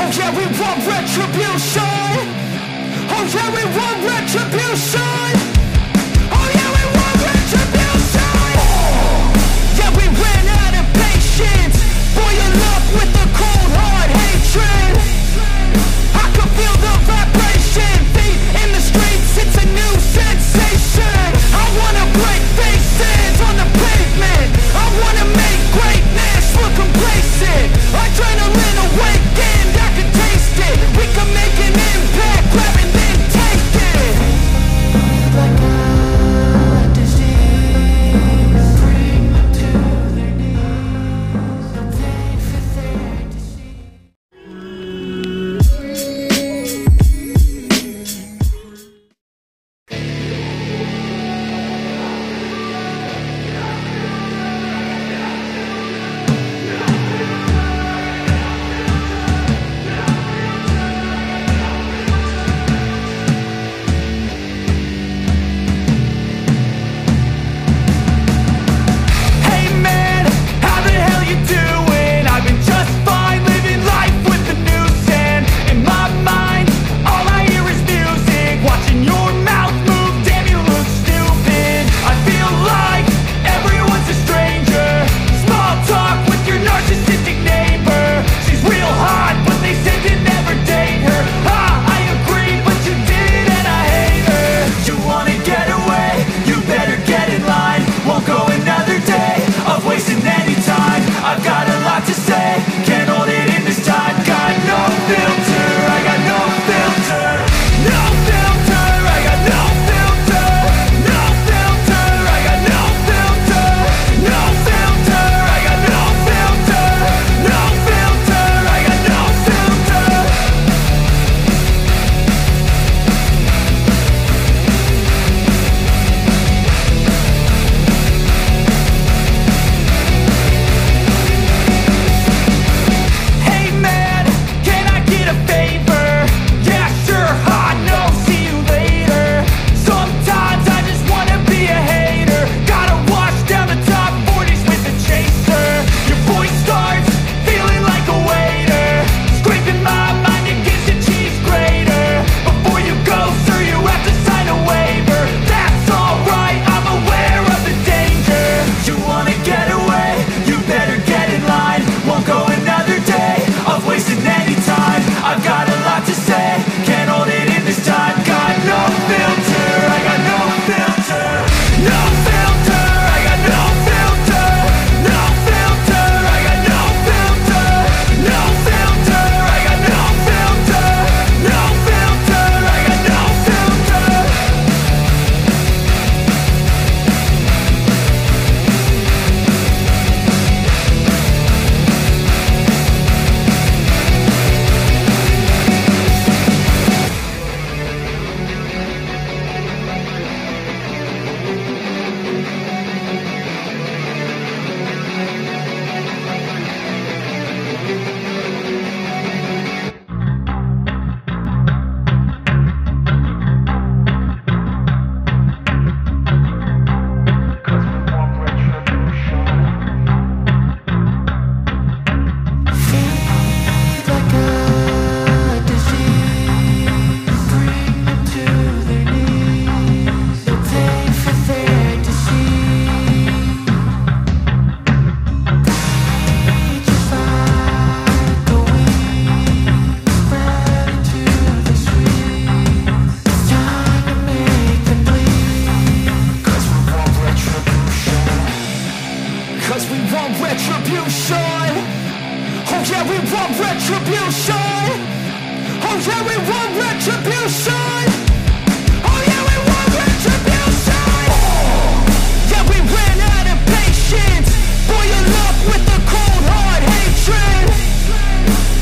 Oh yeah, we want retribution. Oh yeah, we want retribution. Oh yeah, we want retribution. Yeah, we ran out of patience. Boil up with the cold hard hatred. I can feel the vibration. Feet in the streets, it's a new sensation. I wanna break faces on the pavement. I wanna make greatness look complacent. Adrenaline awakened, I can taste it. We can make an impact, grab and then take it. Like a disease, bring them to their knees. Pay for their disease. Hey man, how the hell you doing? I've been just fine, living life with the noose, and in my mind, all I hear is music. Watching your mouth move, damn you look stupid. I feel like everyone's a stranger. Small talk with your narcissistic neighbor. She's real hot, but they said to never date her. I agree, but you did it and I hate her. You wanna get away? You better get in line. Won't go another day of wasting any time. I've got a lot to say, can't hold it in this time. Got no filter, I got no filter. No filter, I got no filter. No filter, I got no filter. No filter, I got no filter. No filter, I got no filter. Hey man, can I get a favor? Yeah, sure, no, see you later. Sometimes I just wanna be a hater. Gotta wash down the top 40s with a chaser. Your voice starts feeling like a waiter. Scraping my mind against a cheese grater. Before you go, sir, you have to sign a waiver. That's alright, I'm aware of the danger. You wanna get away? You better get in line. Won't go another day of wasting any time. I've got a lot to say, can't hold it in this time. Got no filter, I got no filter. No filter, I got no filter. No filter, I got no filter. No filter, I got no filter. No filter, I got no filter. Cause we want retribution. Oh yeah, we want retribution. Oh yeah, we want retribution. Oh yeah, we want retribution. Yeah, we ran out of patience. Boil up with the cold hard hatred.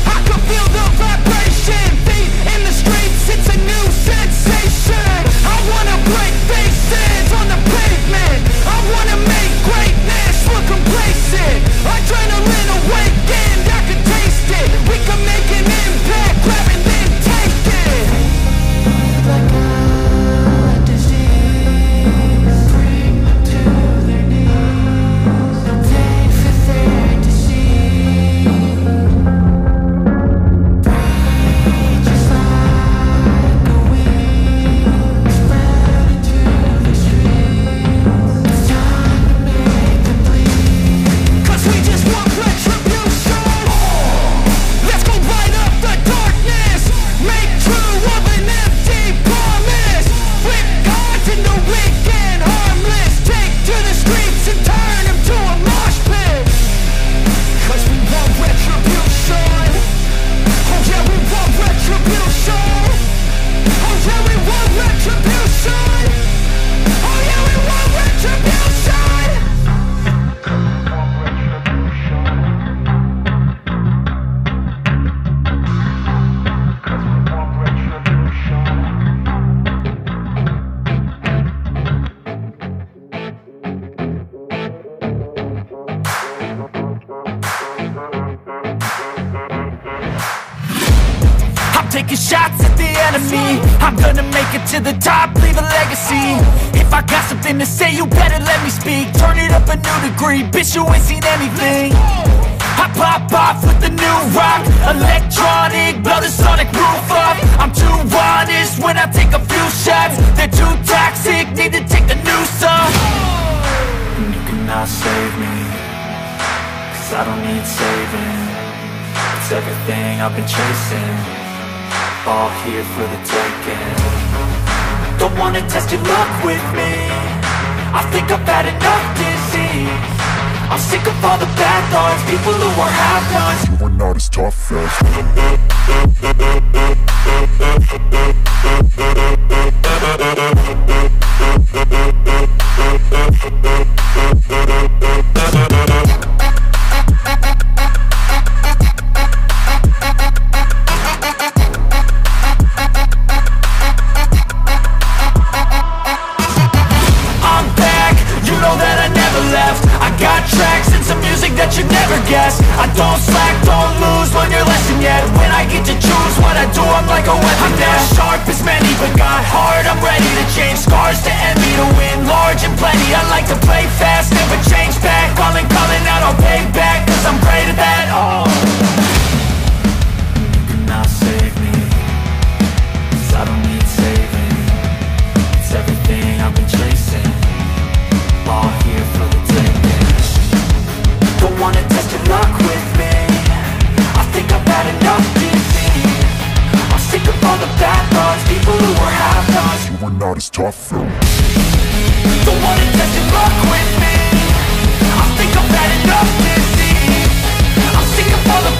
I can feel the vibration. Feet in the streets, it's a new sensation. I wanna break faces on the pavement. I wanna make greatness look complacent. Adrenaline awakened, I can taste it. We can make an impact, grab and then take it. Like a disease, bring them to their knees. Pay for their disease. taking shots at the enemy. I'm gonna make it to the top, leave a legacy. If I got something to say, you better let me speak. Turn it up a new degree, bitch, you ain't seen anything. I pop off with the new rock, electronic, blow the sonic roof up. I'm too honest when I take a few shots. They're too toxic, need to take the noose off. And you cannot save me, 'cause I don't need saving. It's everything I've been chasing, all here for the taking. Don't wanna test your luck with me, I think I've had enough disease. I'm sick of all the bad thoughts, people who are half-nots. You are not as tough as you never guess. I don't slack, don't lose, learn your lesson yet. When I get to choose what I do, I'm like a weapon. I'm not sharp as many, but got heart, I'm ready to change. Scars to envy, to win large and plenty. I like to play fast, never change back. Calling out, I'll pay back, 'cause I'm great at that. Oh, you cannot save me, 'cause I don't need saving. It's everything I've been chasing, all here for the taking. Don't wanna test your luck with me, I think I've had enough disease. I'm sick of all the bad thoughts, people who are half-nots. You were not as tough though. Don't wanna test your luck with me, I think I've had enough disease. I'm sick of all the